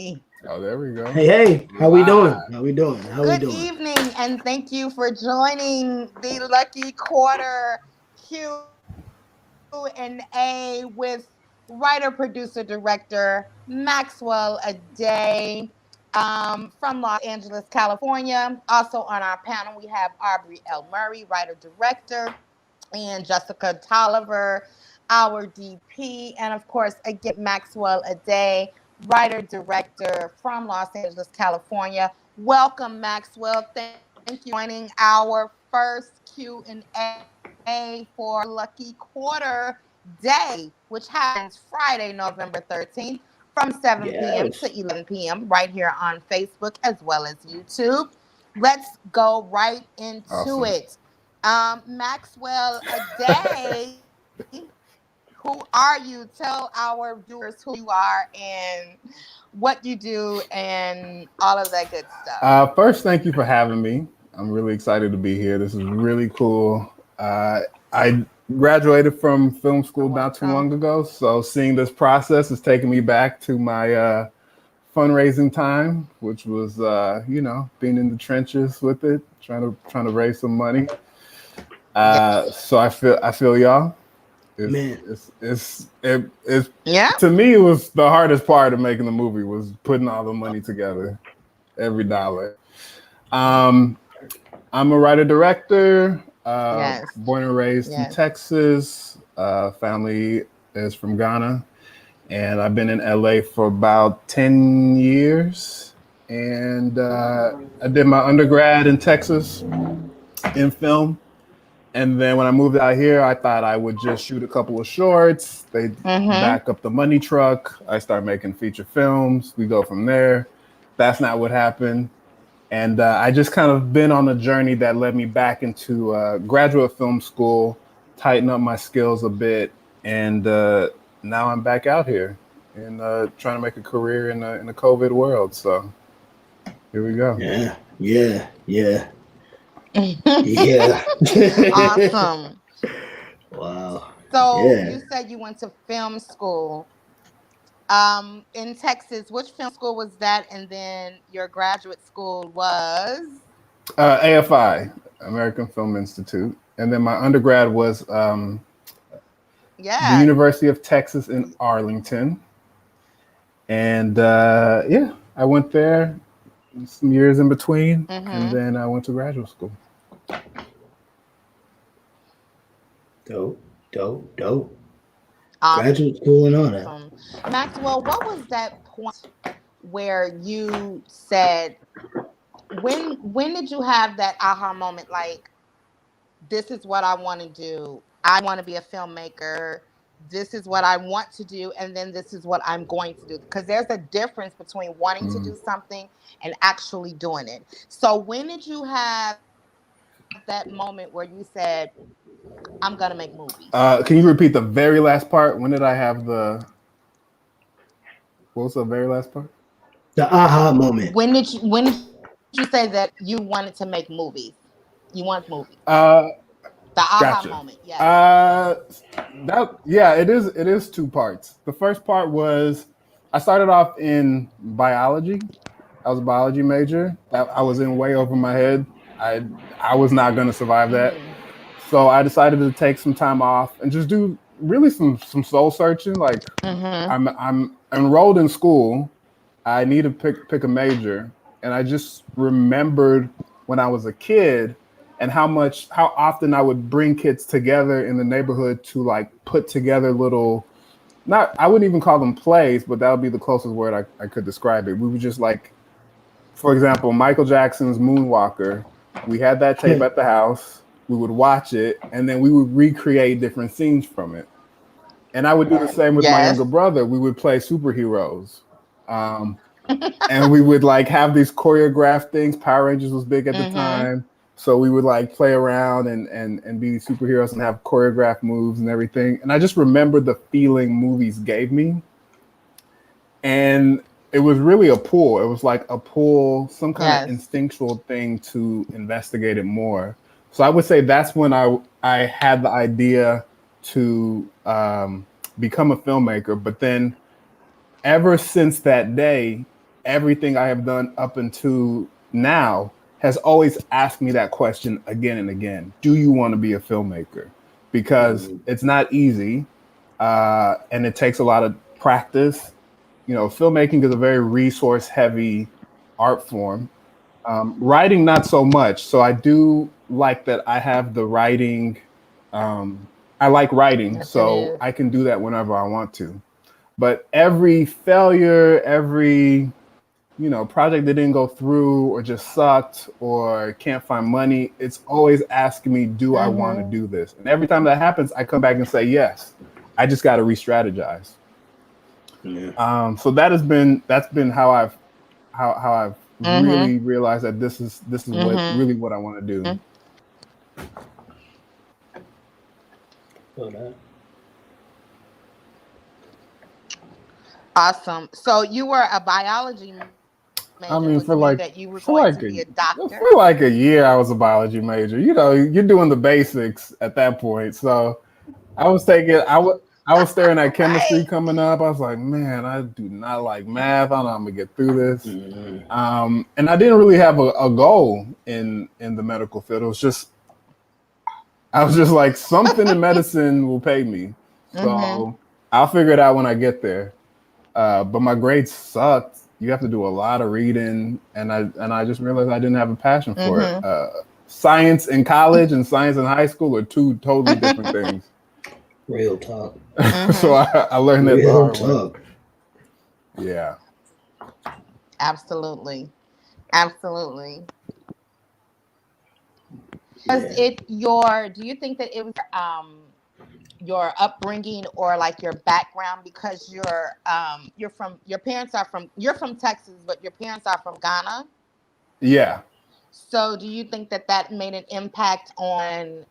Oh, there we go. Hey, how we doing? Live. How we doing? How we Good doing? evening, and thank you for joining the Lucky Quarter Q&A with writer, producer, director Maxwell Addae from Los Angeles, California. Also on our panel, we have Aubrey L. Murray, writer, director, and Jessica Tolliver, our DP, and of course, again, Maxwell Addae, writer director from Los Angeles, California. Welcome, Maxwell. Thank you for joining our first Q&A for Lucky Quarter Day, which happens Friday, November 13th from 7 p.m. Yes. to 11 p.m. right here on Facebook as well as YouTube. Let's go right into Awesome. it. Maxwell Addae, who are you? Tell our viewers who you are and what you do and all of that good stuff. First, thank you for having me. I'm really excited to be here. This is really cool. I graduated from film school not too long Welcome. ago, so seeing this process is taking me back to my fundraising time, which was being in the trenches with it, trying to raise some money. So I feel y'all. It's Man. it's Yeah. to me, it was the hardest part of making the movie was putting all the money together, every dollar. Um, I'm a writer director, Yes. born and raised in Yes. Texas. Family is from Ghana, and I've been in LA for about 10 years. And I did my undergrad in Texas in film. And then when I moved out here, I thought I would just shoot a couple of shorts. They Mm-hmm. back up the money truck. I start making feature films. We go from there. That's not what happened. And I just kind of been on a journey that led me back into graduate film school, tighten up my skills a bit. And now I'm back out here and trying to make a career in the COVID world. So here we go. Yeah. Yeah. Yeah. Yeah. Awesome. Wow. So Yeah. you said you went to film school in Texas. Which film school was that? And then your graduate school was? AFI, American Film Institute. And then my undergrad was the Yes. University of Texas in Arlington. And yeah, I went there some years in between, and Mm-hmm. then I went to graduate school. Dope. Dope. Dope. Graduate Awesome. school and all that. Maxwell, what was that point where you said, when did you have that aha moment, like, this is what I want to do. I want to be a filmmaker. This is what I want to do, and then this is what I'm going to do. Because there's a difference between wanting to Mm. do something and actually doing it. So when did you have that moment where you said, I'm gonna make movies? Can you repeat the very last part? When did I have the? What was the very last part? The aha moment. When did you say that you wanted to make movies? You want movies. Uh, The aha Gotcha. moment, yes. Uh, that yeah, it is. It is two parts. The first part was I started off in biology. I was a biology major. I was in way over my head. I I was not going to survive that. Mm-hmm. So I decided to take some time off and just do really some soul searching. Like Mm-hmm. I'm enrolled in school. I need to pick a major, and I just remembered when I was a kid and how often I would bring kids together in the neighborhood to like put together little, not, I wouldn't even call them plays, but that would be the closest word I could describe it. We would just like, for example, Michael Jackson's Moonwalker. We had that tape at the house. We would watch it, and then we would recreate different scenes from it. And I would do the same with my younger Yes. brother. We would play superheroes. Um, and we would like have these choreographed things. Power Rangers was big at the Mm-hmm. time. So we would like play around and be superheroes and have choreographed moves and everything. And I just remember the feeling movies gave me. And it was really a pull. It was like a pull, some kind of Yes. instinctual thing to investigate it more. So I would say that's when I had the idea to become a filmmaker. But then ever since that day, everything I have done up until now has always asked me that question again and again. Do you want to be a filmmaker? Because it's not easy, and it takes a lot of practice. You know, filmmaking is a very resource-heavy art form. Writing, not so much. So I do like that I have the writing. I like writing, Yes, so I can do that whenever I want to. But every failure, every project that didn't go through or just sucked or can't find money, it's always asking me, do I want to do this? And every time that happens, I come back and say yes. I just got to re-strategize. Yeah. So that's been how I've really realized that this is what really what I want to do. Awesome. So you were a biology major. I mean, for like that you were going to be a doctor. For like a year, I was a biology major. You know, you're doing the basics at that point. So I was staring at chemistry coming up. I was like, man, I do not like math. I don't know how I'm gonna get through this. And I didn't really have a goal in the medical field. I was just like, something in medicine will pay me. So I'll figure it out when I get there. But my grades sucked. You have to do a lot of reading, and I just realized I didn't have a passion for it. Science in college and science in high school are two totally different things. Real talk. So I learned that the hard way. Yeah. Absolutely. Do you think that it was your upbringing or like your background, because you're from Texas, but your parents are from Ghana? Yeah. So do you think that made an impact on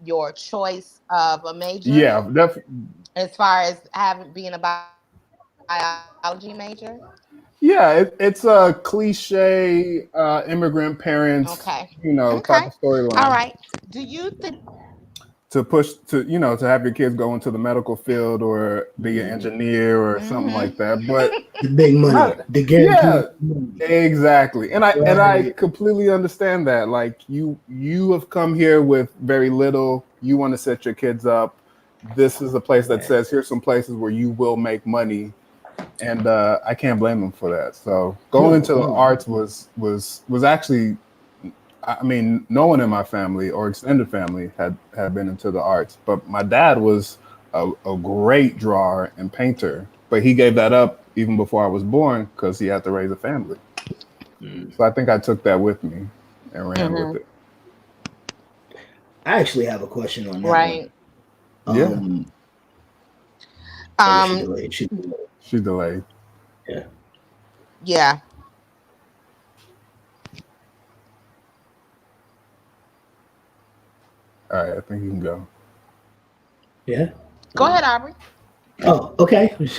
your choice of a major? Yeah, as far as being a biology major? Yeah, it's a cliche immigrant parents, type of storyline. All right. Do you think to have your kids go into the medical field or be an engineer or something like that? But the big money, the guarantee. Yeah, exactly. And I completely understand that. Like you have come here with very little. You want to set your kids up. This is a place that says here's some places where you will make money. And I can't blame them for that. So going into the arts was actually, I mean, no one in my family or extended family had been into the arts, but my dad was a great drawer and painter, but he gave that up even before I was born because he had to raise a family. So I think I took that with me and ran with it. I actually have a question on that. Right. She's delayed. Yeah. Yeah. All right, I think you can go. Yeah. Go ahead, Aubrey. Oh, okay. I was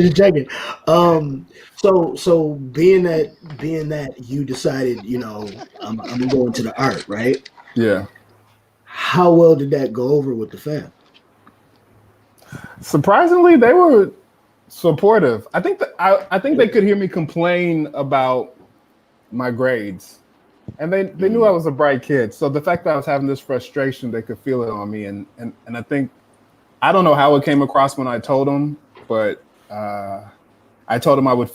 just checking. So being that you decided, I'm gonna go into the art, right? Yeah. How well did that go over with the fam? Surprisingly, they were supportive. I think I think they could hear me complain about my grades, and they knew I was a bright kid. So the fact that I was having this frustration, they could feel it on me, and I think I don't know how it came across when I told them, but I told them I would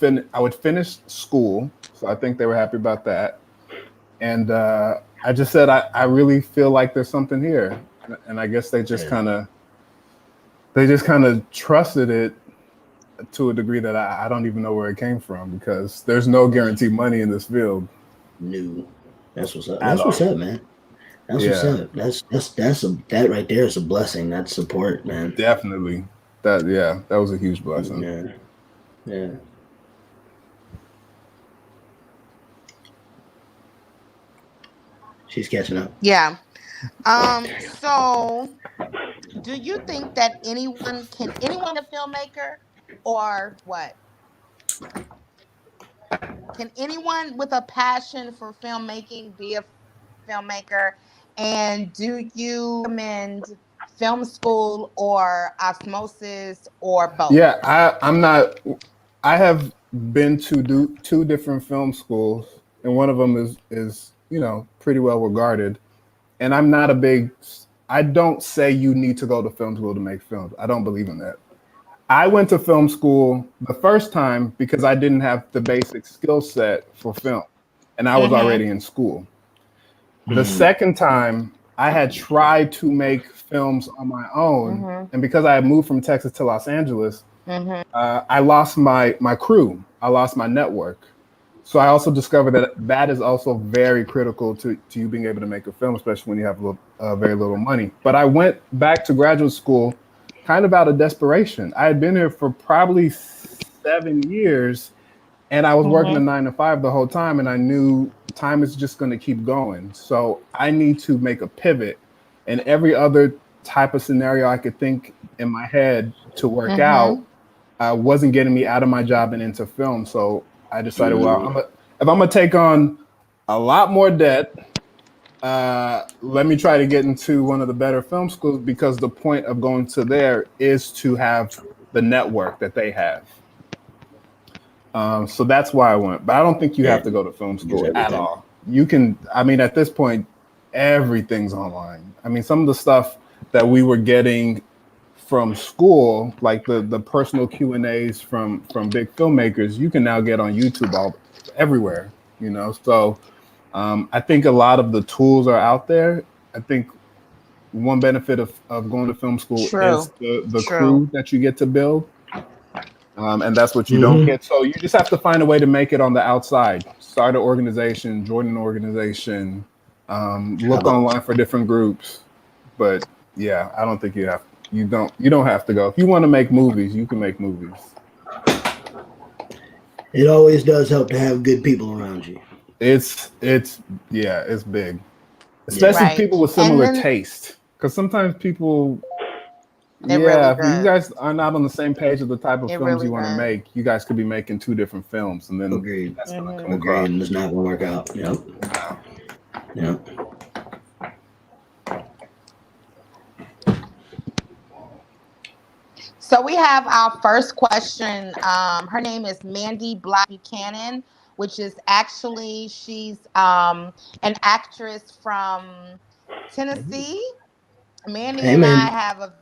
finish school. So I think they were happy about that, and I just said I really feel like there's something here, and I guess they just kind of trusted it to a degree that I don't even know where it came from, because there's no guaranteed money in this field. No, that's what's up. That's what's up, man. That's what's up. That right there is a blessing. That's support, man. Definitely. That was a huge blessing. Yeah. She's catching up. Yeah. So do you think that anyone be a filmmaker, or what? Can anyone with a passion for filmmaking be a filmmaker? And do you recommend film school or osmosis or both? Yeah, I have been to do two different film schools, and one of them is pretty well regarded. And I'm not a big. I don't say you need to go to film school to make films. I don't believe in that. I went to film school the first time because I didn't have the basic skill set for film, and I was already in school. The second time, I had tried to make films on my own, and because I had moved from Texas to Los Angeles, I lost my crew. I lost my network. So I also discovered that that is also very critical to you being able to make a film, especially when you have very little money. But I went back to graduate school kind of out of desperation. I had been here for probably 7 years, and I was working a 9 to 5 the whole time, and I knew time is just going to keep going. So I need to make a pivot, and every other type of scenario I could think in my head to work out wasn't getting me out of my job and into film. So I decided, well, if I'm gonna take on a lot more debt, let me try to get into one of the better film schools, because the point of going to there is to have the network that they have. So that's why I went. But I don't think you have to go to film school at all. You can, I mean, at this point, everything's online. I mean, some of the stuff that we were getting from school, like the personal Q&As from big filmmakers, you can now get on YouTube everywhere, So I think a lot of the tools are out there. I think one benefit of going to film school is the crew that you get to build. And that's what you don't get. So you just have to find a way to make it on the outside. Start an organization, join an organization, look online for different groups. But yeah, I don't think you don't have to go. If you want to make movies, you can make movies. It always does help to have good people around you. It's big. Especially people with similar taste. Because sometimes people if you guys are not on the same page of the type of films you want to make, you guys could be making two different films, and then that's going to come across. And it's not going to work out. Yep. So we have our first question. Her name is Mandy Black Buchanan, which is actually, she's an actress from Tennessee. Mandy and I have a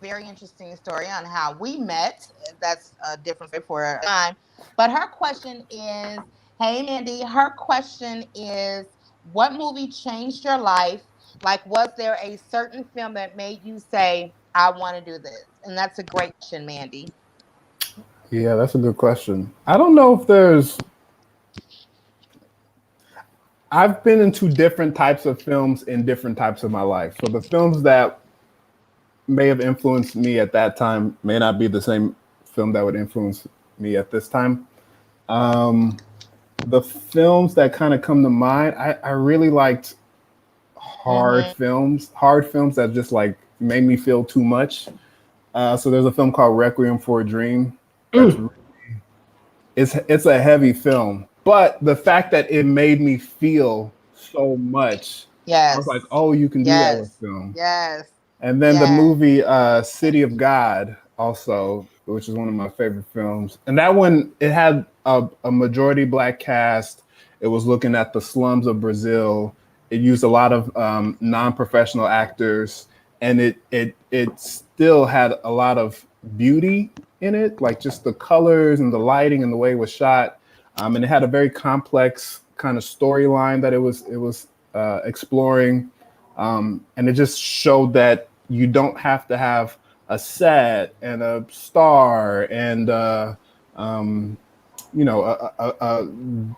very interesting story on how we met. That's a different story for a time. But her question is, hey Mandy, her question is, what movie changed your life? Like, was there a certain film that made you say, I want to do this? And that's a great question, Mandy. Yeah, that's a good question. I don't know if I've been into different types of films in different types of my life. So the films that may have influenced me at that time may not be the same film that would influence me at this time. The films that kind of come to mind, I really liked hard films that just like made me feel too much. So there's a film called Requiem for a Dream. It's a heavy film, but the fact that it made me feel so much, I was like, oh, you can do that with film. Yes. And then the movie City of God also, which is one of my favorite films. And that one, it had a majority Black cast. It was looking at the slums of Brazil. It used a lot of non-professional actors, and it still had a lot of beauty in it, like just the colors and the lighting and the way it was shot. And it had a very complex kind of storyline that it was exploring. And it just showed that you don't have to have a set and a star and a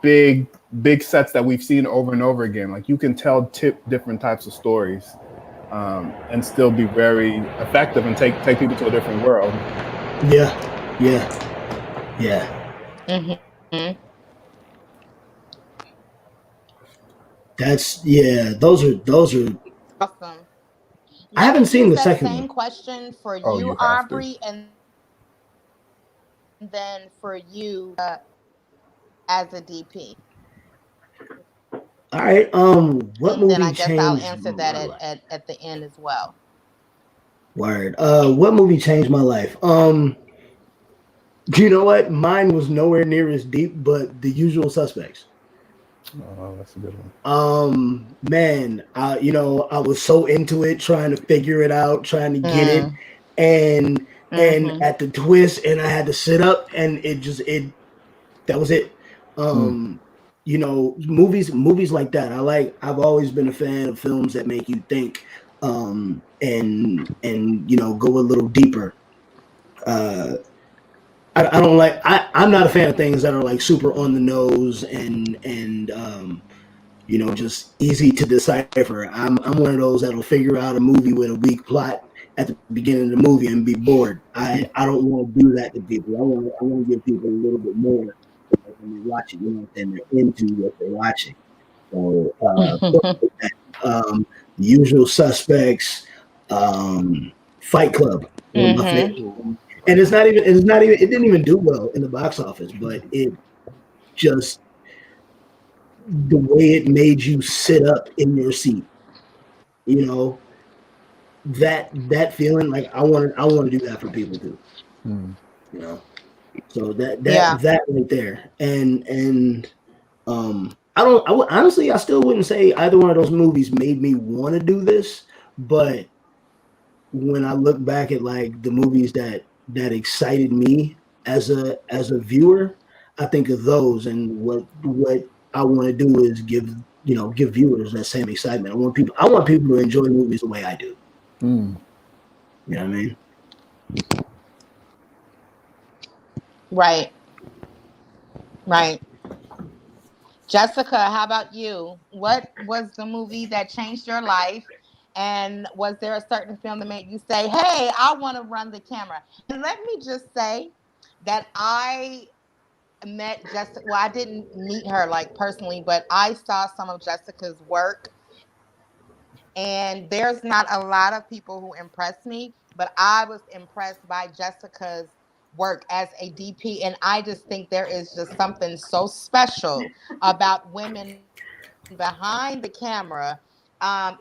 big sets that we've seen over and over again. Like you can tell different types of stories and still be very effective and take people to a different world. Yeah. Those are awesome. I haven't seen the second same one. Question for you, Aubrey, and then for you as a DP. All right. What movie? Then I guess I'll answer that at the end as well. Word. What movie changed my life? You know what? Mine was nowhere near as deep, but The Usual Suspects. Oh, that's a good one. Man, I was so into it, trying to figure it out, trying to get it, and at the twist, and I had to sit up, and it that was it. Movies like that. I've always been a fan of films that make you think, and go a little deeper. Uh, I don't like. I'm not a fan of things that are like super on the nose and just easy to decipher. I'm one of those that'll figure out a movie with a weak plot at the beginning of the movie and be bored. I don't want to do that to people. I want to give people a little bit more when they watch it, and they're into what they're watching. So, Usual Suspects, Fight Club, one of my favorites. And it didn't even do well in the box office, but it just the way it made you sit up in your seat, you know, that feeling, like I want to do that for people too, you know. So that right there, and honestly, I still wouldn't say either one of those movies made me want to do this, but when I look back at like the movies that excited me as a viewer, I think of those, and what I want to do is give viewers that same excitement. I want people to enjoy movies the way I do. You know what I mean? Right. Right. Jessica, how about you? What was the movie that changed your life? And was there a certain film that made you say, hey, I want to run the camera? And let me just say that I met Jessica. Well, I didn't meet her like personally, but I saw some of Jessica's work. And there's not a lot of people who impressed me, but I was impressed by Jessica's work as a DP. And I just think there is just something so special about women behind the camera.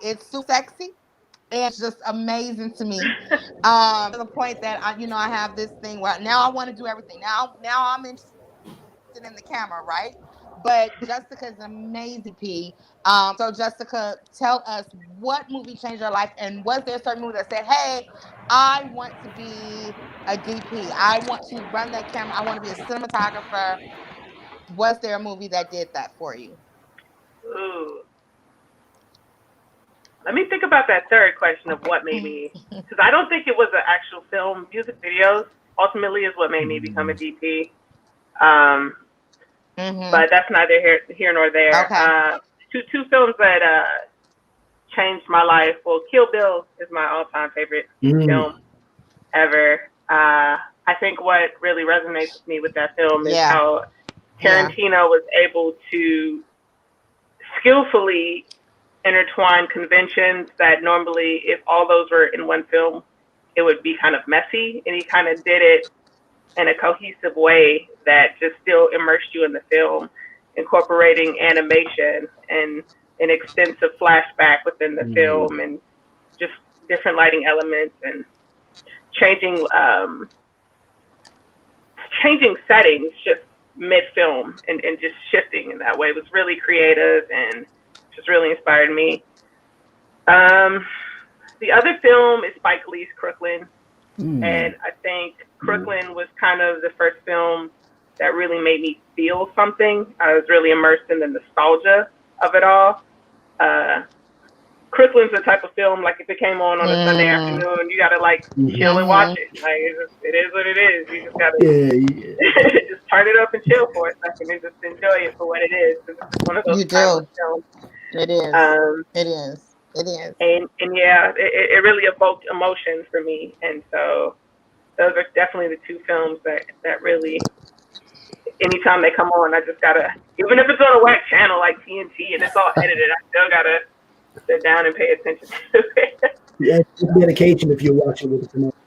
It's super sexy and it's just amazing to me. To the point that I have this thing where now I want to do everything. Now I'm interested in the camera, right? But Jessica's an amazing DP. So Jessica, tell us what movie changed your life, and was there a certain movie that said, "Hey, I want to be a DP. I want to run that camera. I want to be a cinematographer." Was there a movie that did that for you? Ooh. Let me think about that third question of what made me, because I don't think it was an actual film. Music videos ultimately is what made me become a DP. But that's neither here nor there. Okay. Two films that changed my life. Well, Kill Bill is my all-time favorite film ever. I think what really resonates with me with that film is how Tarantino was able to skillfully intertwine conventions that normally, if all those were in one film, it would be kind of messy. And he kind of did it in a cohesive way that just still immersed you in the film, incorporating animation and an extensive flashback within the film and just different lighting elements and changing settings just mid-film and just shifting in that way. It was really creative and just really inspired me. The other film is Spike Lee's Crooklyn. And I think Crooklyn was kind of the first film that really made me feel something. I was really immersed in the nostalgia of it all. Crooklyn's the type of film, like if it came on a Sunday afternoon, you gotta like chill and watch it. Like it is what it is. You just gotta just turn it up and chill for a second and just enjoy it for what it is. It's one of those timeless films. It is. It is. It is. And yeah, it really evoked emotion for me. And so those are definitely the two films that really, anytime they come on, I just gotta, even if it's on a whack channel like TNT and it's all edited, I still gotta sit down and pay attention to it. Yeah, it's dedication if you're watching with the promotion.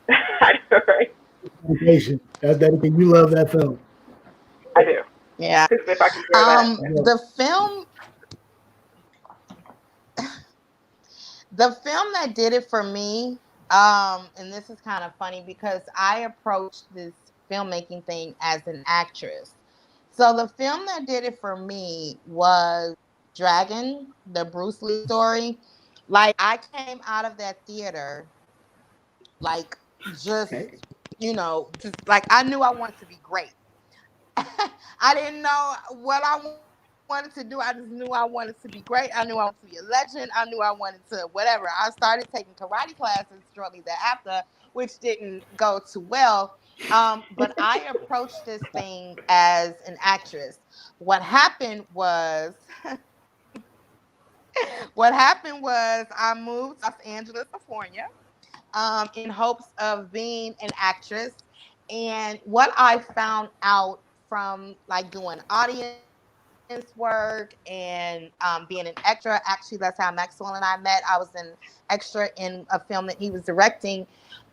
I know, right? Dedication. That's dedication. You love that film. I do. Yeah. If I can hear that. The film that did it for me, and this is kind of funny because I approached this filmmaking thing as an actress. So the film that did it for me was Dragon, the Bruce Lee story. Like, I came out of that theater, like, just, just like, I knew I wanted to be great. I didn't know what I wanted to do. I just knew I wanted to be great. I knew I wanted to be a legend. I knew I wanted to whatever. I started taking karate classes shortly thereafter, which didn't go too well. But I approached this thing as an actress. What happened was, I moved to Los Angeles, California, in hopes of being an actress. And what I found out from like doing audience work and being an extra, actually that's how Maxwell and I met. I was an extra in a film that he was directing.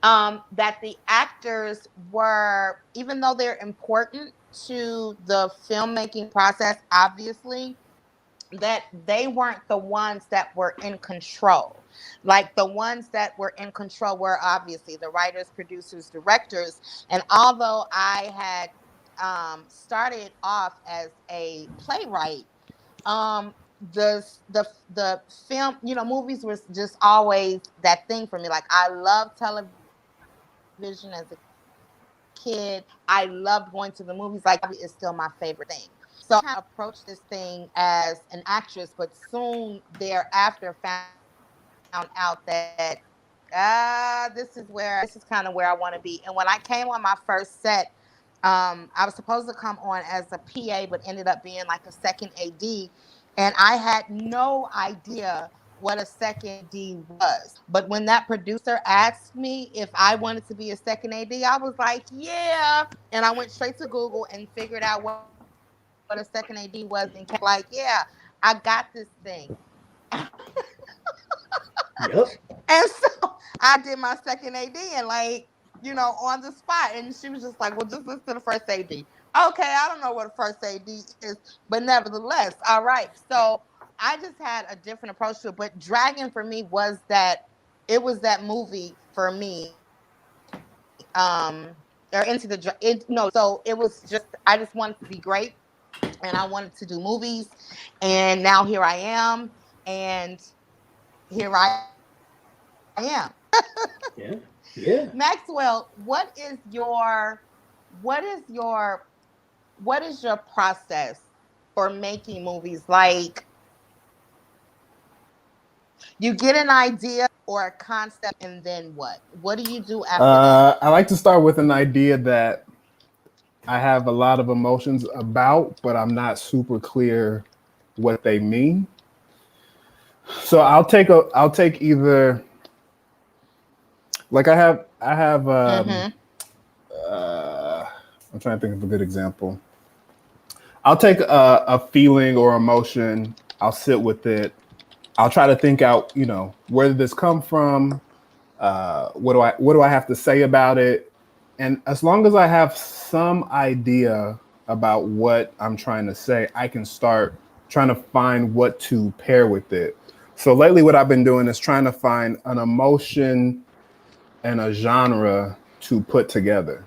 That the actors were, even though they're important to the filmmaking process, obviously, that they weren't the ones that were in control. Like, the ones that were in control were obviously the writers, producers, directors. And although I had started off as a playwright, um, the film, movies was just always that thing for me. Like, I loved television as a kid. I loved going to the movies. Like, is still my favorite thing. So I kind of approached this thing as an actress, but soon thereafter found out that this is kind of where I want to be. And when I came on my first set, I was supposed to come on as a PA, but ended up being like a second AD. And I had no idea what a second AD was. But when that producer asked me if I wanted to be a second AD, I was like, yeah. And I went straight to Google and figured out what a second AD was and came like, yeah, I got this thing. Yep. And so I did my second AD and, like, on the spot. And she was just like, well, just listen to the first AD. Okay, I don't know what a first AD is, but nevertheless, all right. So I just had a different approach to it. But Dragon for me was that, it was that movie for me. Or into the, no, so it was just, I just wanted to be great. And I wanted to do movies. And now here I am. And here I am. Yeah. Yeah. Maxwell, what is your process for making movies? Like, you get an idea or a concept, and then what? What do you do after that? I like to start with an idea that I have a lot of emotions about, but I'm not super clear what they mean. So I'll take either, like, I have I'm trying to think of a good example. I'll take a feeling or emotion. I'll sit with it. I'll try to think out, where did this come from? What do I have to say about it? And as long as I have some idea about what I'm trying to say, I can start trying to find what to pair with it. So lately what I've been doing is trying to find an emotion and a genre to put together.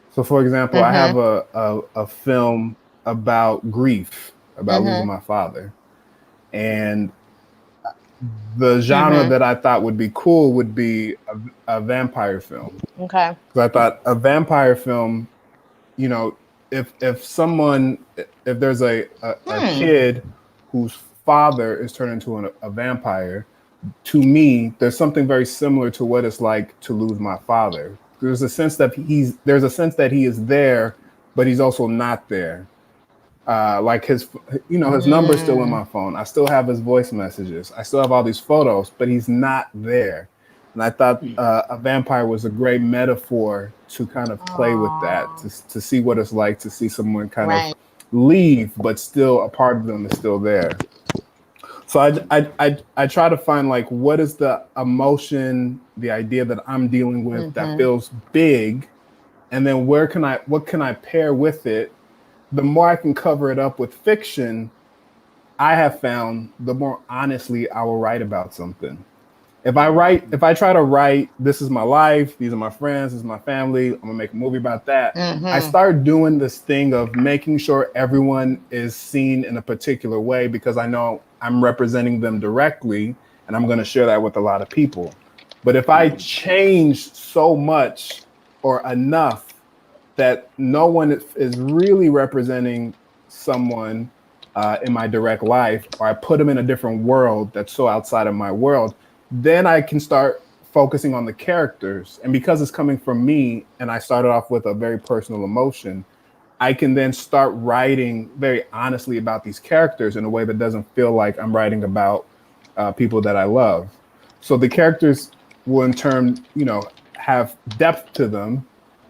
So, for example, I have a film about grief, about losing my father. And the genre that I thought would be cool would be a vampire film. Okay. So I thought a vampire film, if there's a kid whose father is turned into a vampire, to me, there's something very similar to what it's like to lose my father. There's a sense that he is there, but he's also not there. Like his number's still in my phone. I still have his voice messages. I still have all these photos, but he's not there. And I thought a vampire was a great metaphor to kind of play with that, to see what it's like to see someone kind of leave, but still a part of them is still there. So I try to find, like, what is the emotion, the idea that I'm dealing with that feels big, and then what can I pair with it? The more I can cover it up with fiction, I have found the more honestly I will write about something. if I try to write, this is my life, these are my friends, this is my family, I'm gonna make a movie about that. I start doing this thing of making sure everyone is seen in a particular way because I know I'm representing them directly and I'm gonna share that with a lot of people. But if I change so much or enough that no one is really representing someone in my direct life, or I put them in a different world that's so outside of my world, then I can start focusing on the characters. And because it's coming from me, and I started off with a very personal emotion, I can then start writing very honestly about these characters in a way that doesn't feel like I'm writing about people that I love. So the characters will in turn, have depth to them.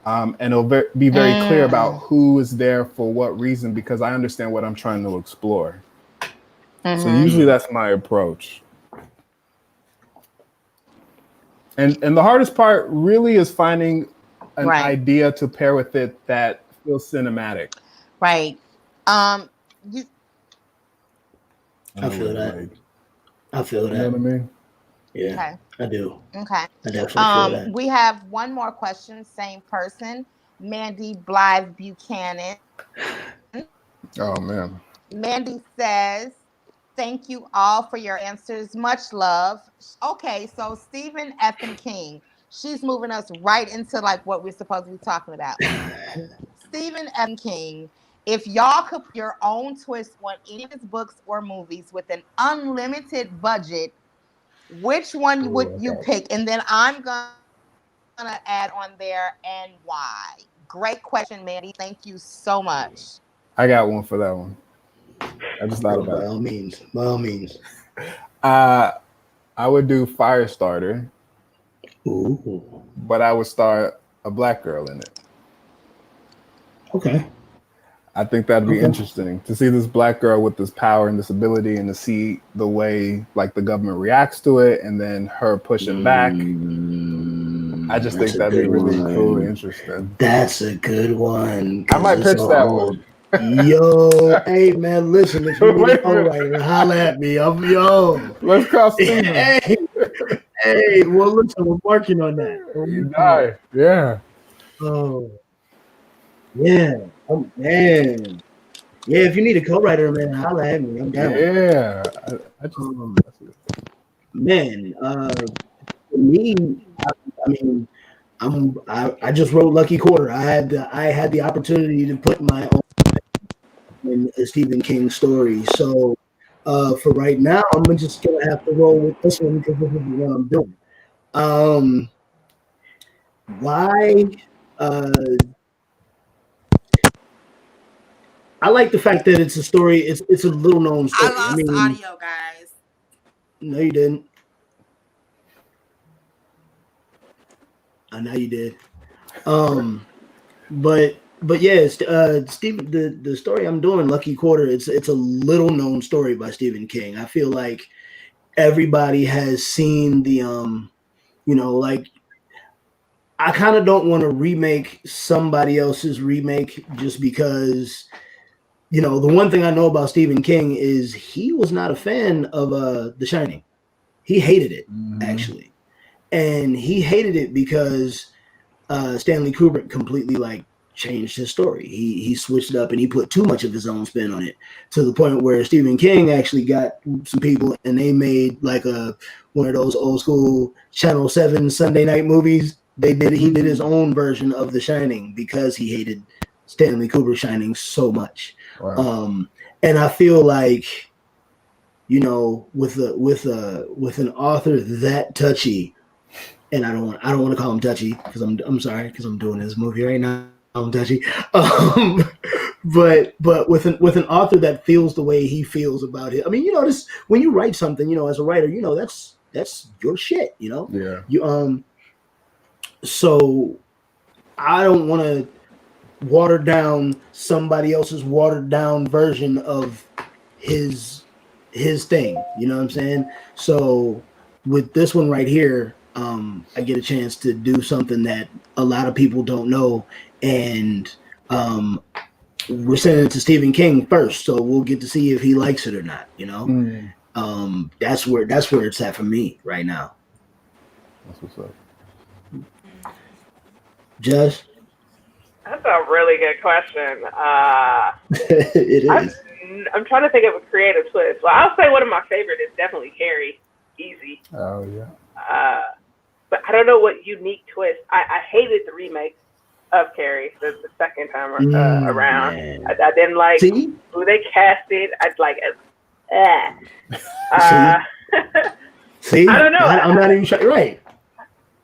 And it'll be very clear about who is there for what reason, because I understand what I'm trying to explore. So usually that's my approach. And the hardest part really is finding an idea to pair with it that feels cinematic. Right. I feel that. I feel that. You know what I mean? Yeah, okay. I do. Okay. I definitely feel that. We have one more question. Same person, Mandy Blythe Buchanan. Oh man. Mandy says, "Thank you all for your answers. Much love." Okay, so Stephen F. King. She's moving us right into like what we're supposed to be talking about. Stephen F. King. If y'all could put your own twist on any of his books or movies with an unlimited budget, which one would you pick? And then I'm gonna add on there and why. Great question, Mandy. Thank you so much. I got one for that one. I just thought about it. By all means. I would do Firestarter. Ooh. But I would star a black girl in it. Okay. I think that'd be interesting to see this black girl with this power and this ability, and to see the way like the government reacts to it, and then her pushing back. I just think that'd be really cool and interesting. That's a good one. I might pitch that one. Yo, hey man, listen, if you need a co-writer, holla at me. Let's call Steven. Hey, well, listen, we're working on that. Yeah. Oh, yeah. Oh man. Yeah, if you need a co-writer, man, holla at me. I'm down. Yeah. Man, for me, I mean, I just wrote Luckey Quarter. I had the opportunity to put my own in a Stephen King story. So for right now, I'm just gonna have to roll with this one because this is what I'm doing. Why? I like the fact that it's a story. It's a little known story. I lost audio, guys. No, you didn't. I know you did. But yes, Stephen, the story I'm doing, Luckey Quarter, it's a little known story by Stephen King. I feel like everybody has seen the like I kind of don't want to remake somebody else's remake just because the one thing I know about Stephen King is he was not a fan of The Shining. He hated it, actually. And he hated it because Stanley Kubrick completely changed his story. He switched it up and he put too much of his own spin on it, to the point where Stephen King actually got some people and they made one of those old school Channel 7 Sunday night movies. He did his own version of The Shining because he hated Stanley Kubrick's Shining so much. Wow. And I feel like, with an author that touchy, and I don't want to call him touchy because I'm sorry, because I'm doing this movie right now. I'm touchy. But with an author that feels the way he feels about it. I mean, this when you write something, as a writer, that's your shit, Yeah. So I don't want to water down somebody else's watered down version of his thing. You know what I'm saying? So with this one right here, I get a chance to do something that a lot of people don't know, and we're sending it to Stephen King first, so we'll get to see if he likes it or not. That's where it's at for me right now. That's what's up. Just That's a really good question. it is. I'm trying to think of a creative twist. Well, I'll say one of my favorites is definitely Carrie. Easy. Oh yeah. But I don't know what unique twist. I hated the remake of Carrie the second time around. I didn't like who they casted. I'd like See? I don't know. I'm not even sure. Right.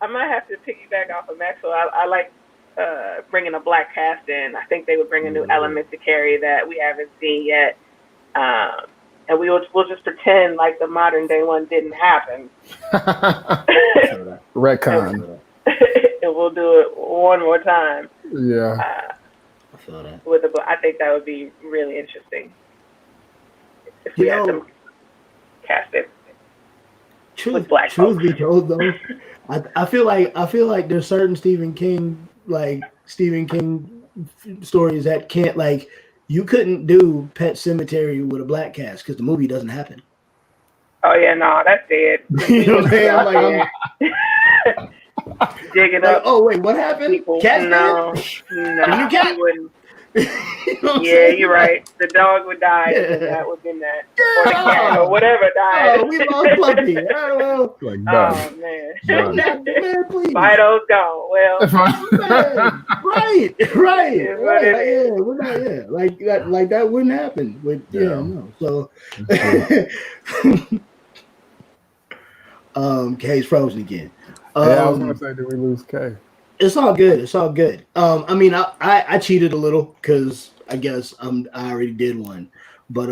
I might have to piggyback off of Maxwell. I like bringing a black cast in. I think they would bring a new element to Carrie that we haven't seen yet. And we'll just pretend like the modern day one didn't happen. Retcon. And we'll do it one more time. Yeah. I feel that. I think that would be really interesting if we had them casted. Truth be told, though, I feel like there's certain Stephen King stories that can't, like, you couldn't do Pet Sematary with a black cast because the movie doesn't happen. Oh yeah, no, that's dead. You know what I'm saying? I'm digging like, up. oh wait, what happened? People. Cast no, you cat? wouldn't. You know Yeah, you're right. The dog would die. Yeah. That would have been that. Yeah. Or the cat or whatever died. Oh, we lost Puppy. Oh, man. Man, please. Fido's gone. Well, man. Right. Yeah, we're not. Yeah, like that wouldn't happen. No. So, K's frozen again. I was gonna say, did we lose K? It's all good. I mean, I cheated a little because I guess I already did one, but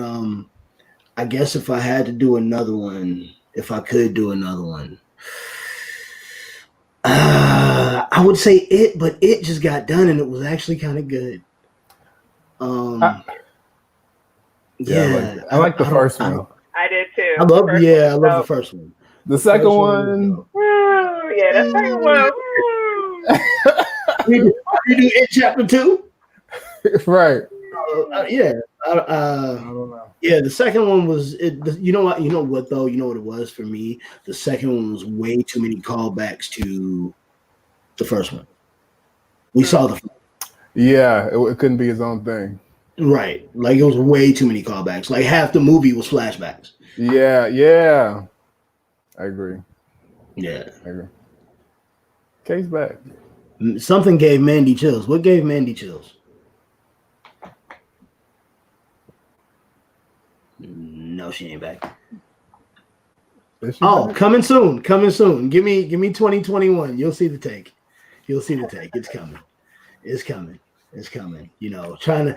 I guess if I had to do another one, if I could do another one, I would say It, but It just got done and it was actually kind of good. I like the first one. I did too. I love the first one. The second one. The second one. We do It Chapter 2? Right. I don't know. Yeah, the second one was you know what though? You know what it was for me? The second one was way too many callbacks to the first one. We saw the Yeah, it couldn't be his own thing. Right. Like it was way too many callbacks. Like half the movie was flashbacks. Yeah. I agree. Yeah. I agree. K's back. Something gave Mandy chills. What gave Mandy chills? No, she ain't back. Back? Coming soon. Give me 2021. You'll see the take. It's coming. You know, trying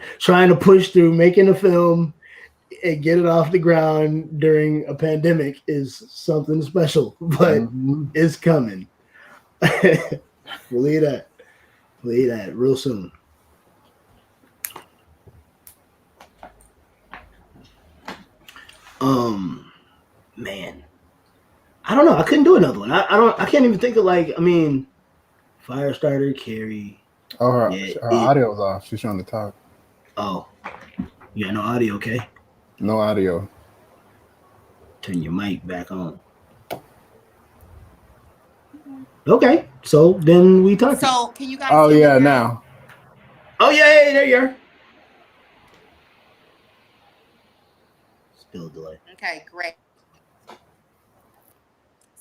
to push through making a film and get it off the ground during a pandemic is something special, but it's coming. Believe that real soon. Man, I don't know. I couldn't do another one. I can't even think of Firestarter, Carrie. Oh, her audio's off. She's trying to talk. Oh, yeah, no audio. Okay. No audio. Turn your mic back on. Okay, so then we talk. So can you guys? Oh yeah, now. Oh yeah, there you are. Still a delay. Okay, great.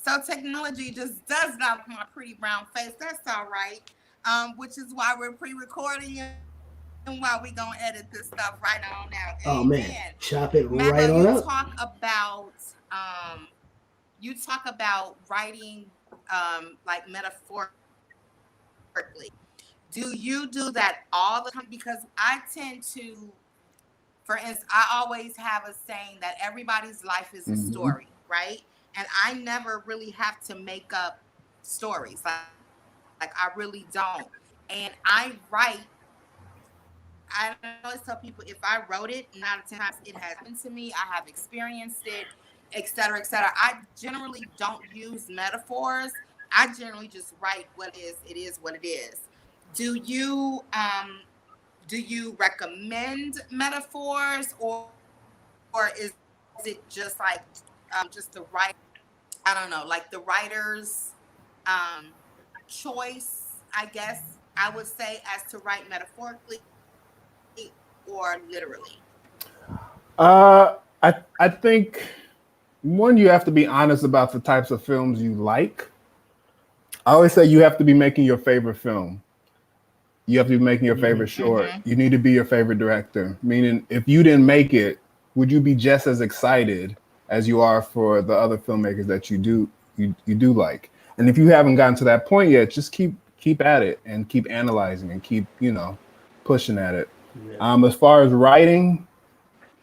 So technology just does not look my pretty brown face. That's all right. Which is why we're pre-recording and why we gonna edit this stuff right on now. Oh man, chop it Maxwell, right on you up. Talk about writing like metaphorically. Do you do that all the time? Because I tend to, for instance, I always have a saying that everybody's life is a story, right? And I never really have to make up stories. Like I really don't. And I always tell people if I wrote it, 9 out of 10 times it has happened to me. I have experienced it, et cetera, et cetera. I generally don't use metaphors. I generally just write what it is what it is. Do you recommend metaphors or is it just like just the right? I don't know, like the writers choice, I guess I would say, as to write metaphorically or literally? I think one, you have to be honest about the types of films you like. I always say you have to be making your favorite film. You have to be making your favorite short. You need to be your favorite director. Meaning, if you didn't make it, would you be just as excited as you are for the other filmmakers that you do like? And if you haven't gotten to that point yet, just keep at it and keep analyzing and keep pushing at it. As far as writing,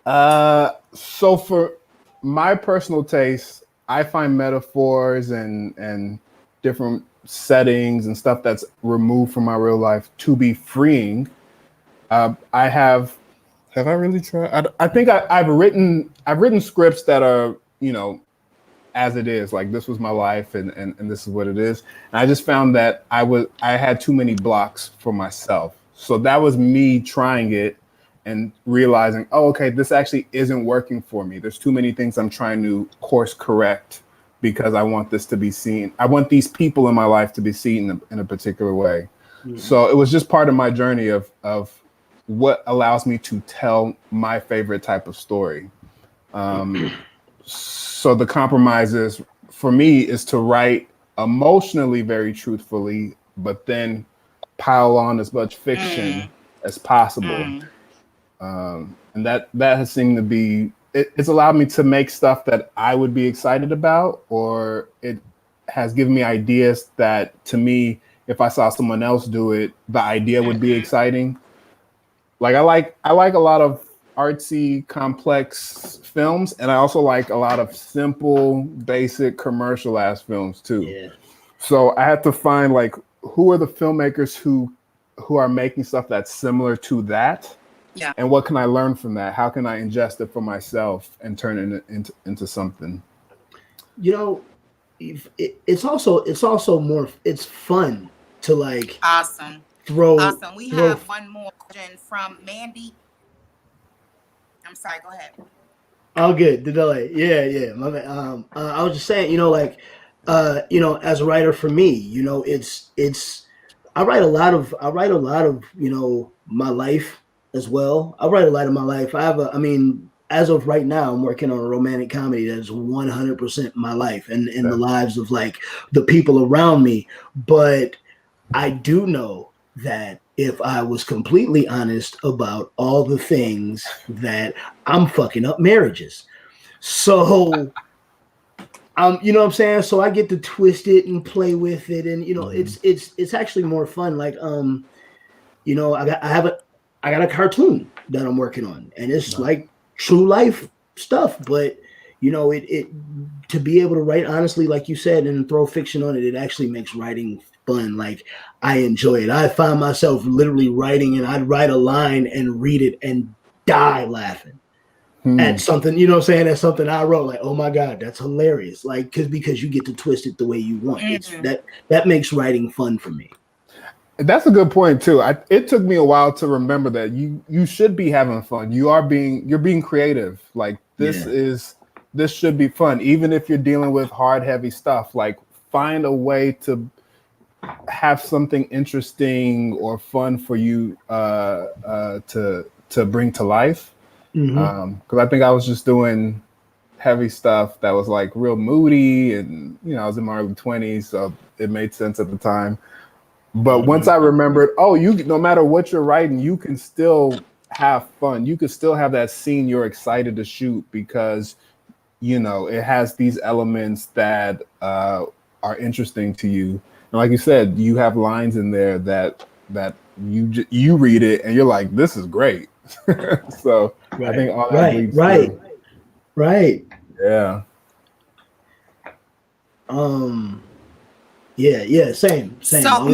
so for my personal taste, I find metaphors and different settings and stuff that's removed from my real life to be freeing. I have I really tried? I think I've written scripts that are as it is, like this was my life and this is what it is. And I just found that I had too many blocks for myself. So that was me trying it and realizing, oh, okay, this actually isn't working for me. There's too many things I'm trying to course correct because I want this to be seen. I want these people in my life to be seen in a particular way. So it was just part of my journey of what allows me to tell my favorite type of story. So the compromises for me is to write emotionally very truthfully, but then pile on as much fiction as possible. And that has seemed to be, it's allowed me to make stuff that I would be excited about, or it has given me ideas that, to me, if I saw someone else do it, the idea would be exciting. Like I like a lot of artsy, complex films, and I also like a lot of simple, basic, commercial ass films too. Yeah. So I had to find like who are the filmmakers who are making stuff that's similar to that. Yeah. And what can I learn from that? How can I ingest it for myself and turn it into something? It's also more, it's fun to like Awesome. throw. We have one more question from Mandy. I'm sorry, go ahead. Oh, good. The delay. Yeah. My bad. I was just saying, as a writer for me, it's I write a lot of, my life as well. I write a lot of my life. I mean, as of right now, I'm working on a romantic comedy that is 100% my life and the lives of like the people around me. But I do know that if I was completely honest about all the things that I'm fucking up marriages. So you know what I'm saying? So I get to twist it and play with it, and it's actually more fun. Like I got a cartoon that I'm working on, and it's like true life stuff, but it to be able to write honestly, like you said, and throw fiction on it, it actually makes writing fun. Like I enjoy it. I find myself literally writing, and I'd write a line and read it and die laughing at something, you know what I'm saying? That's something I wrote, like, oh my God, that's hilarious. Like, because you get to twist it the way you want. It's that makes writing fun for me. That's a good point too. It took me a while to remember that you should be having fun. You're being creative. Like this should be fun, even if you're dealing with hard, heavy stuff. Like find a way to have something interesting or fun for you to bring to life. Because I think I was just doing heavy stuff that was like real moody, and I was in my early 20s, so it made sense at the time. But once I remembered, no matter what you're writing, you can still have fun. You can still have that scene you're excited to shoot because it has these elements that are interesting to you. And like you said, you have lines in there that you read it and you're like, this is great. So I think all that leads to right. Yeah. Yeah, same. So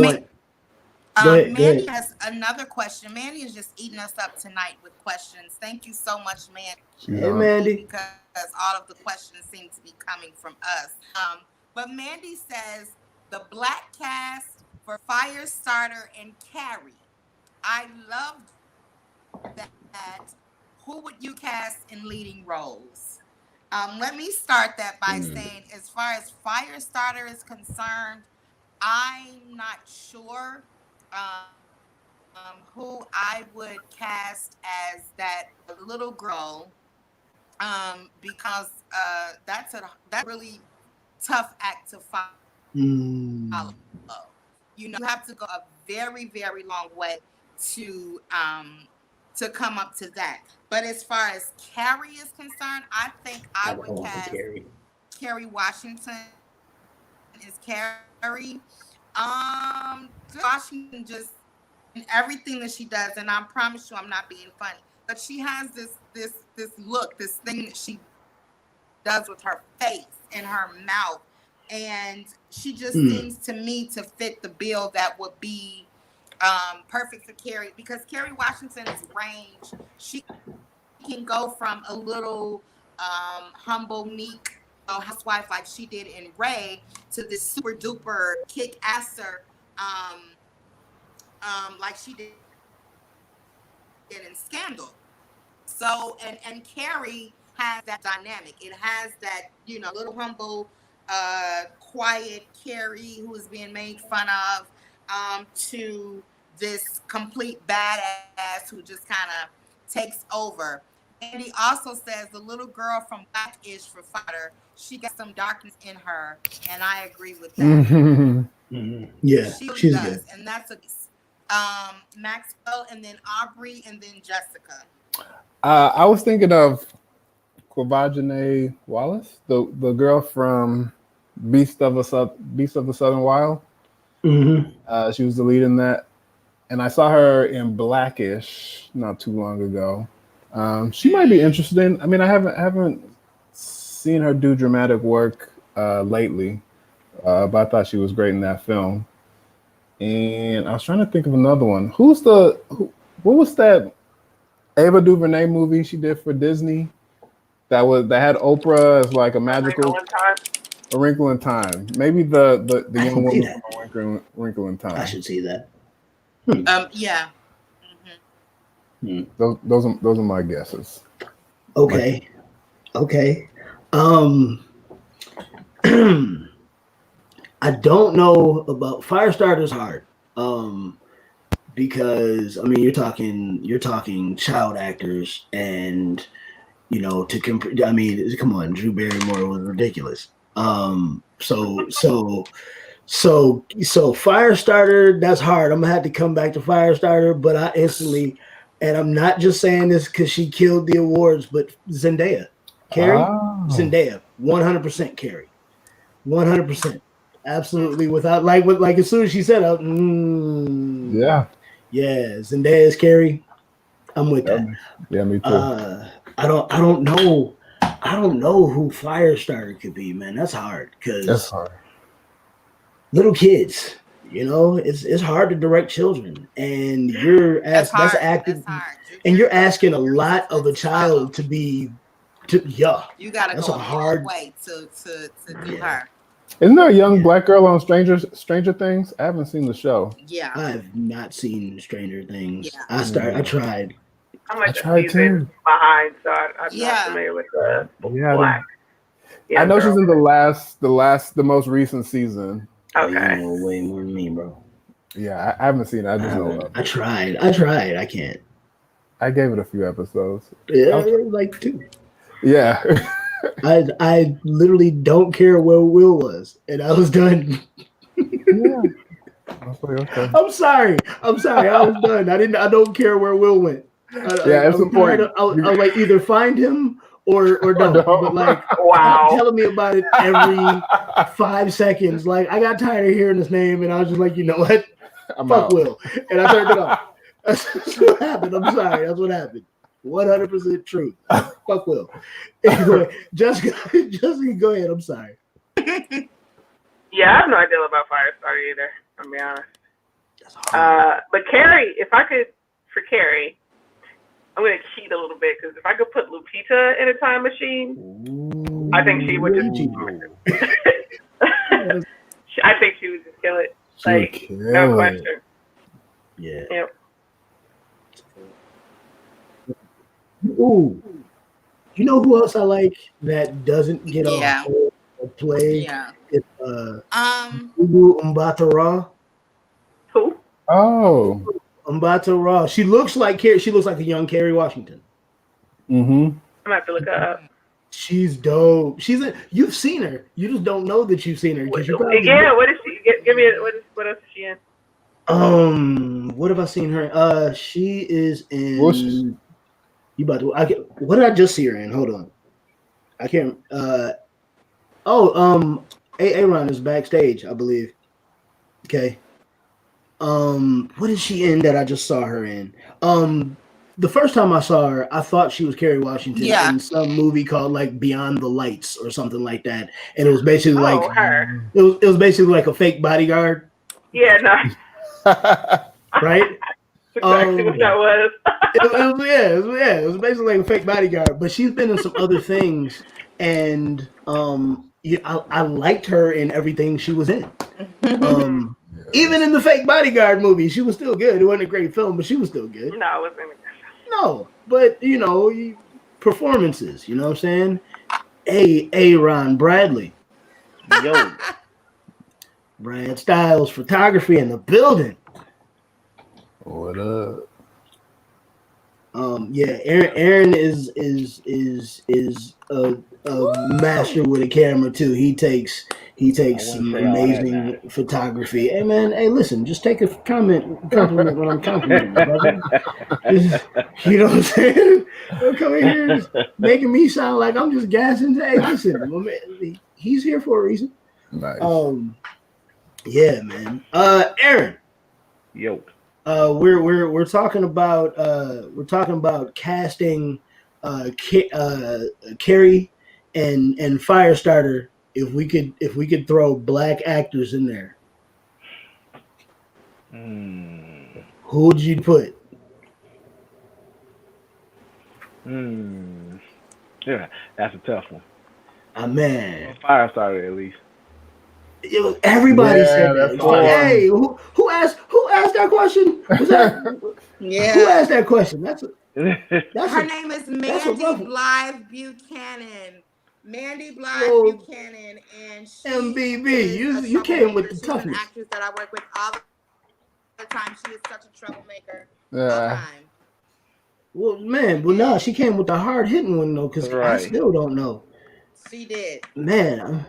Mandy has another question. Mandy is just eating us up tonight with questions. Thank you so much, Mandy. Hey, Mandy. Because all of the questions seem to be coming from us. But Mandy says, the black cast for Firestarter and Carrie. I loved that. Who would you cast in leading roles? Let me start that by saying, as far as Firestarter is concerned, I'm not sure who I would cast as that little girl, because that's a really tough act to follow. You have to go a very, very long way to come up to that. But as far as Carrie is concerned, I think I would cast Kerry Washington as Carrie. Washington just in everything that she does, and I promise you, I'm not being funny, but she has this look, this thing that she does with her face and her mouth, and she just seems to me to fit the bill that would be perfect for Carrie, because Kerry Washington's range, she can go from a little humble, meek housewife like she did in Ray to this super duper kick-asser like she did in Scandal. So and Carrie has that dynamic. It has that, little humble, quiet Carrie who is being made fun of, to this complete badass who just kind of takes over. And he also says the little girl from Blackish for Fighter, she got some darkness in her, and I agree with that. Yeah, she really she's does, good. and that's Maxwell, and then Aubrey, and then Jessica. I was thinking of Quavajane Wallace, the girl from Beast of the Southern Wild. She was the lead in that, and I saw her in Blackish not too long ago. She might be interesting. I mean, I haven't seen her do dramatic work lately, but I thought she was great in that film. And I was trying to think of another one. What was that Ava DuVernay movie she did for Disney that had Oprah as like a magical A Wrinkle in Time? Maybe the young woman from A Wrinkle in Time. I should see that. Yeah. Those are my guesses. Okay. I don't know about Firestarter's hard. Because I mean you're talking child actors, and I mean, come on, Drew Barrymore was ridiculous. So Firestarter, that's hard. I'm gonna have to come back to Firestarter, but I instantly, and I'm not just saying this because she killed the awards, but Zendaya, Carrie, Zendaya, 100% Carrie, 100%, absolutely, without like as soon as she said, yeah, Zendaya's Carrie. I'm with that. Yeah, me too. I don't know who Firestarter could be, man. That's hard because little kids, it's hard to direct children, and you're asking a lot of a child to be. You gotta go a hard way to do her. Isn't there a young black girl on Stranger Things? I haven't seen the show. Yeah, I have not seen Stranger Things. Yeah. I tried. I'm like a season behind, so I'm not familiar with the black. I know she's in the most recent season. Okay. You know way more than me, bro. Yeah, I haven't seen it. I just know of it. I tried. I can't. I gave it a few episodes. Yeah, like 2. Yeah. I literally don't care where Will was, and I was done. Yeah. Okay. I'm sorry. I was done. I don't care where Will went. It's important. I'll like either find him or don't. But like, wow, telling me about it every 5 seconds. Like, I got tired of hearing his name, and I was just like, you know what? I'm Fuck out. Will, and I turned it off. That's what happened. I'm sorry. That's what happened. 100% true. Fuck Will. Anyway, Jessica, go ahead. I'm sorry. Yeah, I have no idea about Firestarter either. I'll be honest. But Carrie, if I could, for Carrie, I'm going to cheat a little bit, because if I could put Lupita in a time machine, I think she would just. I think she would just kill it. Like, no question. Yeah. Yep. Ooh. You know who else I like that doesn't get a play. Yeah. It's Who? Oh. Umbata Raw. She looks like a young Kerry Washington. Mm-hmm. I'm gonna have to look her up. She's dope. You've seen her. You just don't know that you've seen her because you probably Yeah. What is she? Give me what else is she in? What have I seen her? She is What's in. What did I just see her in? Hold on. I can't. Aaron is backstage, I believe. Okay. What is she in that I just saw her in? The first time I saw her, I thought she was Kerry Washington in some movie called like Beyond the Lights or something like that, and it was basically her. It was basically like a fake bodyguard. Yeah, no. Right. Exactly what that was. It was basically like a fake bodyguard, but she's been in some other things, and I liked her in everything she was in. Even in the fake bodyguard movie, she was still good. It wasn't a great film, but she was still good. No, it wasn't. No, but performances. You know what I'm saying? Aaron Bradley, Yo, Brad Styles, photography in the building. What up? Aaron is a master with a camera too. He takes some amazing photography. Hey man, hey listen, just take a compliment when I'm complimenting you, brother. You know what I'm saying? Don't come in here just making me sound like I'm just gassing. Hey, listen, he's here for a reason. Nice. Yeah, man. Aaron. Yo. We're talking about casting Carrie and Firestarter. If we could throw black actors in there, who would you put? Yeah, that's a tough one. Man, Firestarter at least. Everybody said that. Hey, who asked that question? Was that? Yeah. Who asked that question? Her name is Mandy Blythe Buchanan. Mandy Blythe Buchanan, and she MBB. You came with the toughness. She's an actress that I work with all the time. She is such a troublemaker. Yeah. Well, man, no, she came with the hard hitting one though, because I still don't know. She did. Man,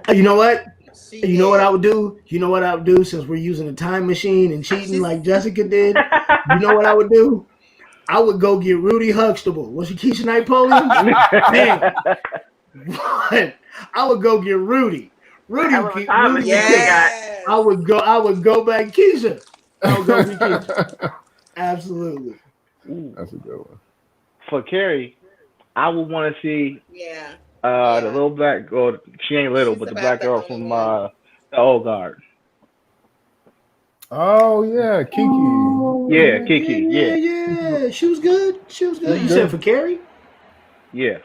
you know what? You know what I would do? You know what I would do since we're using a time machine and cheating like Jessica did? You know what I would do? I would go get Rudy Huxtable. Was she Keisha Knight Polian? Man, what? I would go get Rudy. Yes. I would go back Keisha. I would go get Keisha. Absolutely. That's a good one. For Carrie, I would want to see the little black girl. She ain't little, but the black girl from the Old Guard. Oh yeah, Kiki. Yeah, Kiki. Yeah. She was good. You said for Carrie? Yeah,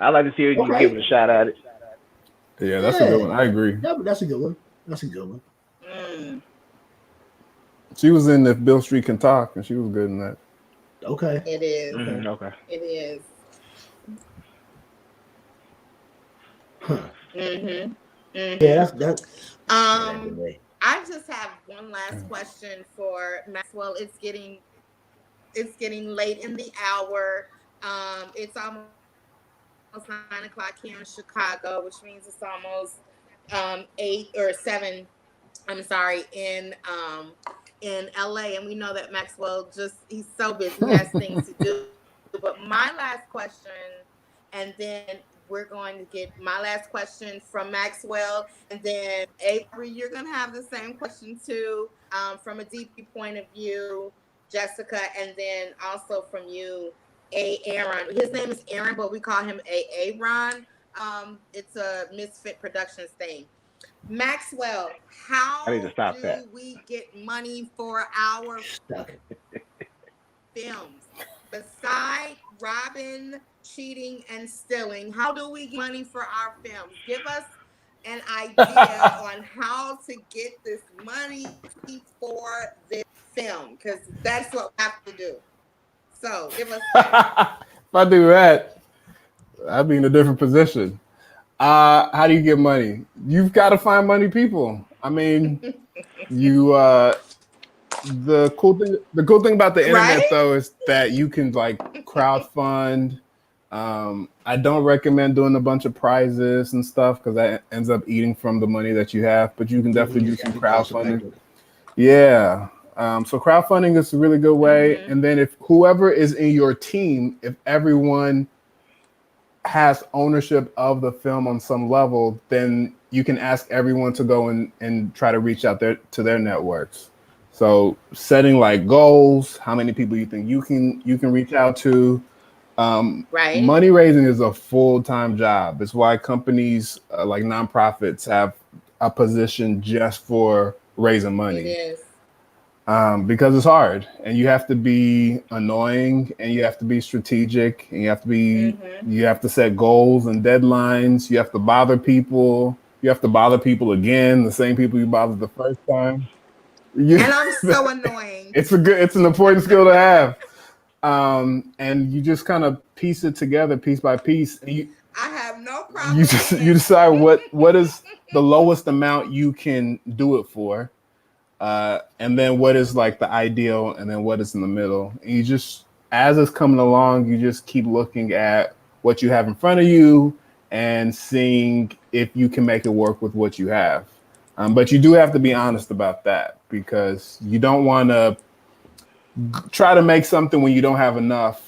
I'd like to see her give it a shot at it. Yeah, that's a good one. I agree. That's a good one. She was in If Bill Street Can Talk, and she was good in that. Okay. It is. Okay. It is. Huh. Yeah, that's I just have one last question for Maxwell. It's getting late in the hour. It's almost 9:00 here in Chicago, which means it's almost 8 or 7. I'm sorry, in LA, and we know that Maxwell he's so busy, he has things to do. But my last question, and then we're going to get my last question from Maxwell, and then Avery, you're going to have the same question too, from a DP point of view, Jessica, and then also from you, Aaron. His name is Aaron, but we call him Aaron. It's a Misfit Productions thing. Maxwell, how do we get money for our films? Besides robbing, cheating, and stealing, how do we get money for our films? Give us an idea on how to get this money for this film, because that's what we have to do. So give us If I do that, I'd be in a different position. How do you get money? You've got to find money people. I mean, you the cool thing about the internet Right? though is that you can like crowdfund. I don't recommend doing a bunch of prizes and stuff because that ends up eating from the money that you have. But you can definitely do some crowdfunding. Yeah. So crowdfunding is a really good way. And then if whoever is in your team, if everyone has ownership of the film on some level, then you can ask everyone to go and try to reach out to their networks. So setting like goals, how many people you think you can reach out to. Right. Money raising is a full-time job. It's why companies like nonprofits have a position just for raising money. It is. Because it's hard and you have to be annoying and you have to be strategic and you have to be you have to set goals and deadlines. You have to bother people. You have to bother people again, the same people you bothered the first time. And I'm so annoying. It's an important skill to have. And you just kind of piece it together piece by piece. And I have no problem. You decide what is the lowest amount you can do it for. And then what is like the ideal, and then what is in the middle. And you just, as it's coming along, you just keep looking at what you have in front of you and seeing if you can make it work with what you have. But you do have to be honest about that because you don't want to try to make something when you don't have enough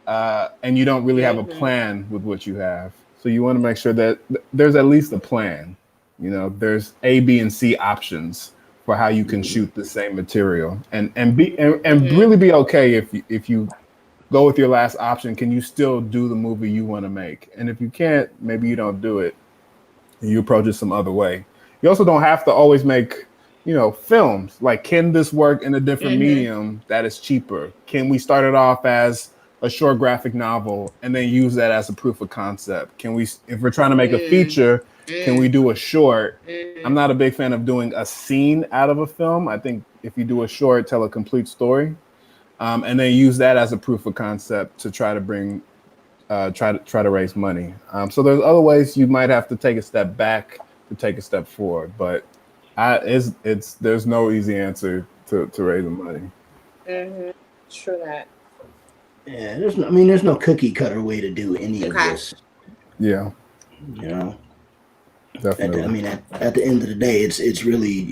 and you don't really have a plan with what you have. So you want to make sure that there's at least a plan. You know, there's A, B, and C options for how you can shoot the same material, and really be okay if you go with your last option. Can you still do the movie you want to make? And if you can't, maybe you don't do it. You approach it some other way. You also don't have to always make, films. Like, can this work in a different medium that is cheaper? Can we start it off as a short graphic novel and then use that as a proof of concept? Can we, if we're trying to make a feature, can we do a short? I'm not a big fan of doing a scene out of a film. I think if you do a short, tell a complete story, and then use that as a proof of concept to try to bring, try to raise money. So there's other ways you might have to take a step back to take a step forward, but there's no easy answer to raising money. True that. Yeah, there's no cookie cutter way to do any of this. Yeah. Definitely. At the end of the day, it's really,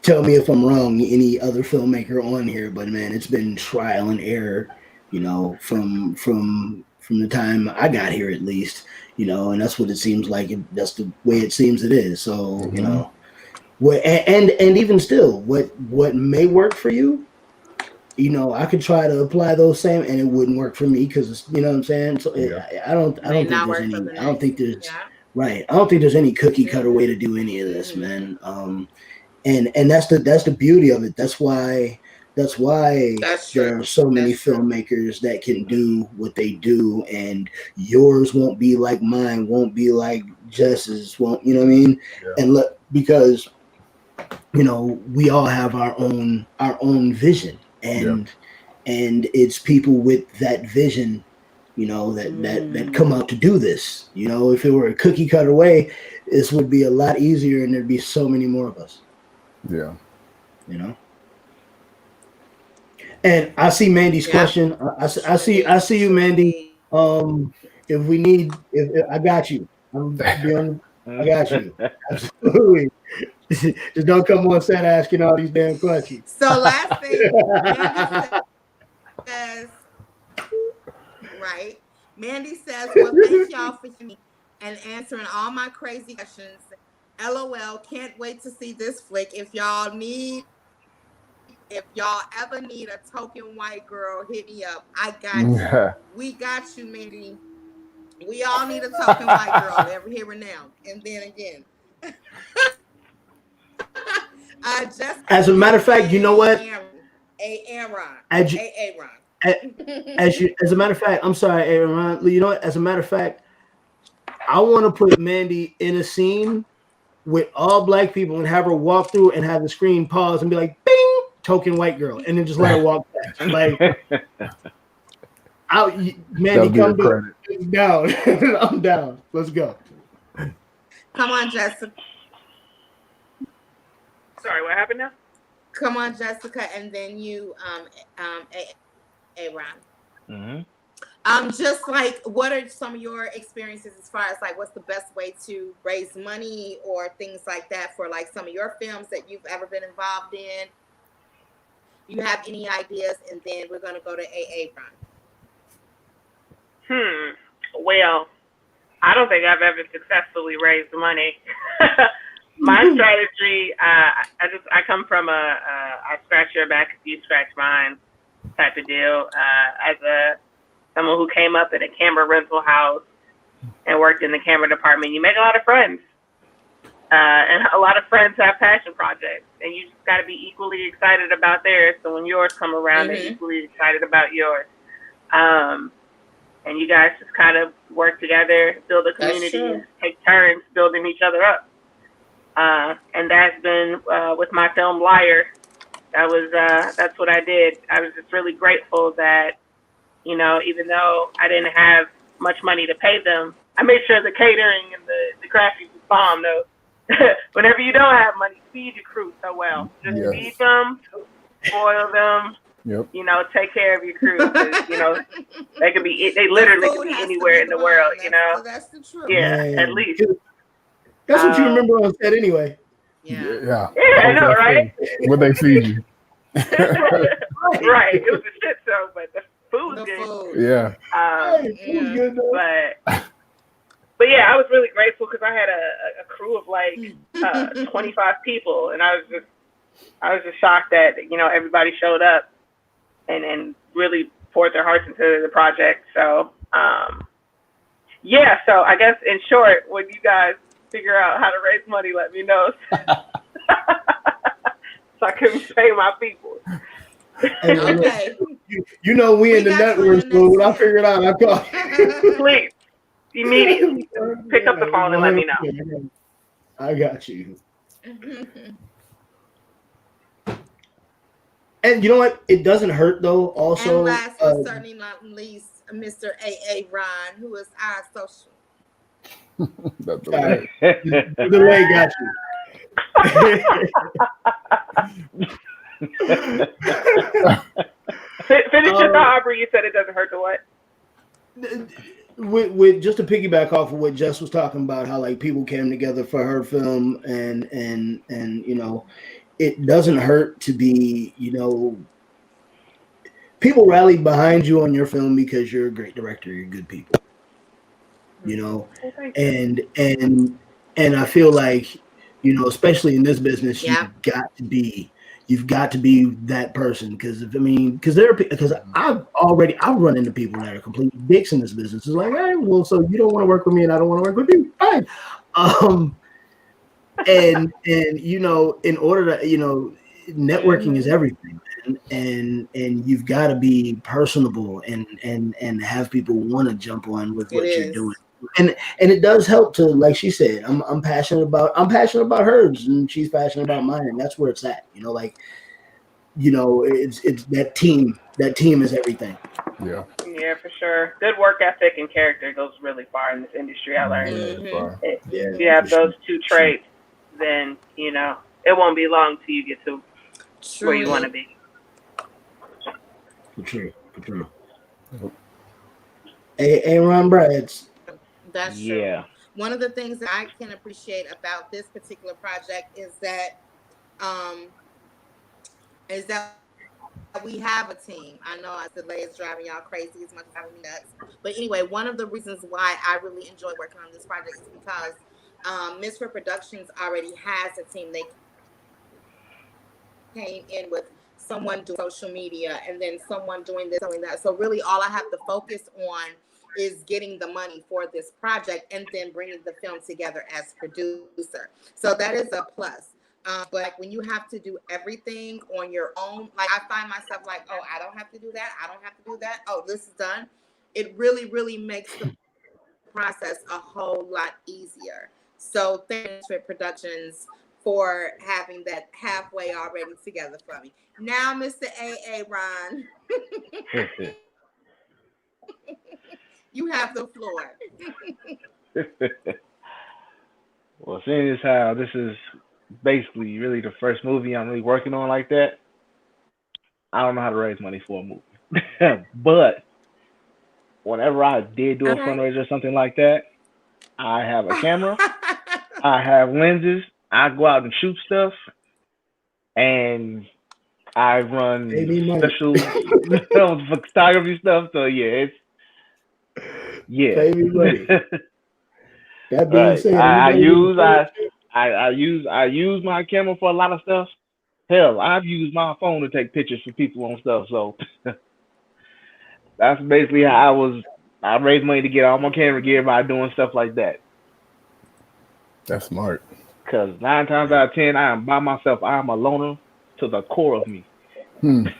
tell me if I'm wrong, any other filmmaker on here, but man, it's been trial and error, from the time I got here at least, and that's what it seems like. That's the way it seems it is. So, what, and even still, what may work for you, I could try to apply those same, and it wouldn't work for me because you know what I'm saying. So I don't think there's any cookie cutter way to do any of this, man. And that's the beauty of it. That's why there are so many filmmakers that can do what they do, and yours won't be like mine, won't be like Jess's, won't, you know what I mean? Yeah. And look, because we all have our own vision. And it's people with that vision, that come out to do this. If it were a cookie cutter way, this would be a lot easier, and there'd be so many more of us. Yeah. And I see Mandy's question. I see you, Mandy. If I got you, I got you. Absolutely. Just don't come on set asking all these damn questions. So last thing, Mandy says, well, thank y'all for me and answering all my crazy questions. LOL, can't wait to see this flick. If y'all ever need a token white girl, hit me up. I got you. We got you, Mandy. We all need a token white girl every here and now. And then again. As a matter of fact, you know what? Aaron. As a matter of fact, I'm sorry, Aaron. You know what? As a matter of fact, I want to put Mandy in a scene with all black people and have her walk through and have the screen pause and be like, "Bing, token white girl," and then just let her walk back. Like, Mandy, come do it. Down. I'm down. Let's go. Come on, Jessica. Sorry, what happened now? Come on, Jessica, and then you, Ron. Just like, what are some of your experiences as far as like, what's the best way to raise money or things like that for like some of your films that you've ever been involved in? You have any ideas? And then we're going to go to Ron. Well, I don't think I've ever successfully raised money. My strategy, I come from I scratch your back if you scratch mine type of deal. As someone who came up in a camera rental house and worked in the camera department, you make a lot of friends. And a lot of friends have passion projects, and you just got to be equally excited about theirs. So when yours come around, they're equally excited about yours. And you guys just kind of work together, build a community, and take turns building each other up. And that's been with my film Liar. That's what I did. I was just really grateful that, you know, even though I didn't have much money to pay them, I made sure the catering and the graphics was bomb though. Whenever you don't have money, feed your crew so well. Just feed them, spoil them. Yep. You know, take care of your crew. You know, they literally could be anywhere in the world. You know, that's the truth. Yeah, at least. That's what you remember on set anyway. Yeah, I know, right? What they feed you. Right. It was a shit show, but the food's good. Yeah. But yeah, I was really grateful because I had a crew of like 25 people, and I was just shocked that, you know, everybody showed up and really poured their hearts into the project. So yeah, so I guess in short, when you guys figure out how to raise money, let me know. So I can pay my people. Okay. You know we in the network, so when I figure it out, I call you. Please, immediately. Pick up the phone and let me know. I got you. And you know what? It doesn't hurt though. Also, and last but certainly not least, Mr. A. Ron, who is our social. That's the way. The delay got you. Finish your thought, Aubrey. You said it doesn't hurt to what? With just to piggyback off of what Jess was talking about, how like people came together for her film, and you know, it doesn't hurt to be, you know, people rallied behind you on your film because you're a great director, you're good people, you know, and I feel like, you know, especially in this business, you've got to be that person, because I've run into people that are complete dicks in this business. It's like, hey, well, so you don't want to work with me and I don't want to work with you, fine. And you know, in order to, you know, networking is everything, and you've got to be personable and have people want to jump on with what you're doing. And it does help to, like she said, I'm passionate about hers, and she's passionate about mine, and that's where it's at. You know, like, you know, it's that team. That team is everything. Yeah, for sure. Good work ethic and character goes really far in this industry. I learned. If you have those two traits, then, you know, it won't be long till you get to where you want to be. For true. Hey, Ron Brads. That's true. One of the things that I can appreciate about this particular project is that we have a team. I know the delay is driving y'all crazy as much as driving me nuts. But anyway, one of the reasons why I really enjoy working on this project is because Misfit Productions already has a team. They came in with someone doing social media and then someone doing this, doing that. So really all I have to focus on is getting the money for this project and then bringing the film together as producer. So that is a plus. But when you have to do everything on your own, like I find myself like, oh, I don't have to do that. I don't have to do that. Oh, this is done. It really, really makes the process a whole lot easier. So thanks for Productions for having that halfway already together for me. Now, Mr. A. Ron. You have the floor. Well, seeing as how this is basically really the first movie I'm really working on like that, I don't know how to raise money for a movie. But whenever I did do a fundraiser or something like that, I have a camera, I have lenses, I go out and shoot stuff, and I run special photography stuff. So yeah, Pay me money. That being right. said, I use my camera for a lot of stuff. Hell, I've used my phone to take pictures for people on stuff. So that's basically how I raised money to get all my camera gear by doing stuff like that. That's smart. Because 9 times out of 10, I am by myself. I am a loner to the core of me. Not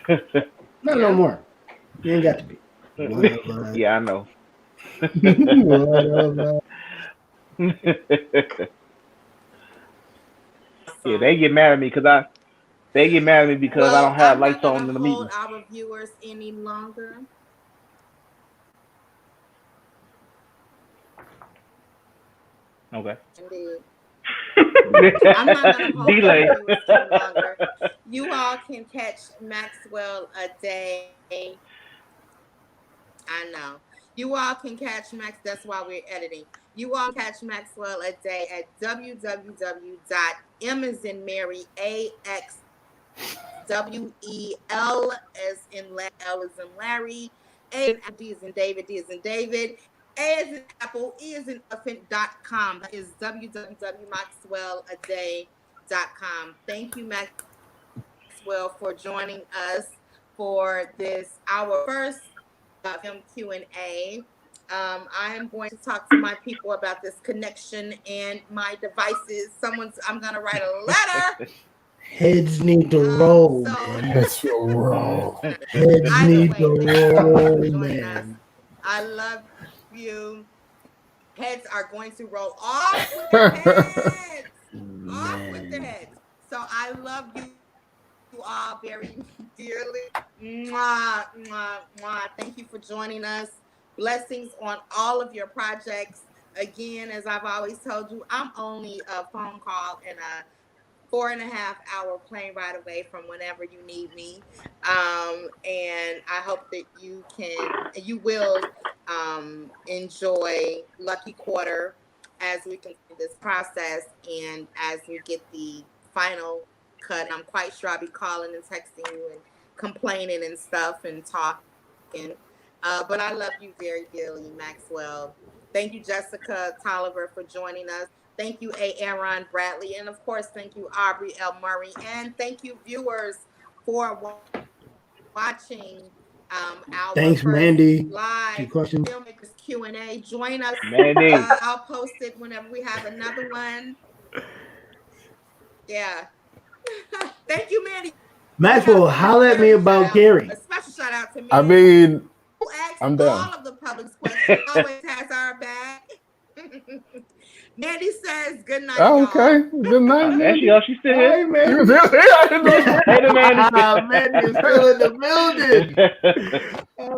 no more. You ain't got to be. Yeah, I know. Yeah, they get mad at me because I don't have lights on in the meeting. Hold our viewers any longer. Okay. Indeed. I'm not going to hold Delay. our viewers any longer. You all can catch Maxwell Addae. I know. You all can catch Max. That's why we're editing. You all catch Maxwell Addae at www.m as in Mary, AXWEL as in L as in Larry, A as in D as in David, D as in David, A as in Apple, E as in elephant.com. That is www.maxwelladdae.com. Thank you, Maxwell, for joining us for this, our first film Q&A. I am going to talk to my people about this connection and my devices. I'm going to write a letter. Heads need to roll, man. Heads will roll. Heads need to roll, man. I love you. Heads are going to roll off with their heads. Off with their heads. So I love you all very dearly. Mwah, mwah, mwah. Thank you for joining us. Blessings on all of your projects. Again, as I've always told you, I'm only a phone call and a 4.5-hour plane ride away from whenever you need me. And I hope that you will enjoy Luckey Quarter as we continue this process and as we get the final cut. I'm quite sure I'll be calling and texting you and complaining and stuff and talking. But I love you very dearly, Maxwell. Thank you, Jessica Tolliver, for joining us. Thank you, A. Aaron Bradley. And, of course, thank you, Aubrey L. Murray. And thank you, viewers, for watching our Thanks, Mandy. live Filmmakers Q&A. Join us. Mandy. I'll post it whenever we have another one. Yeah. Thank you, Mandy. Maxwell, holler at me about Gary. A special shout out to me. I mean, who asks I'm down. all of the public's questions, always has our back. Mandy says good night. Oh, okay. Y'all. Good night, Mandy. She's still here. Hey, man. You was here? Mandy's still in the building.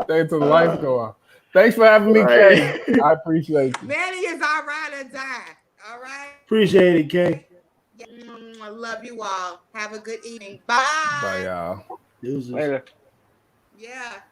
Stay till the lights go off. Thanks for having me, Kay. I appreciate you. Mandy is all right or die. All right. Appreciate it, Kay. I love you all. Have a good evening. Bye. Bye, y'all. Later. Yeah.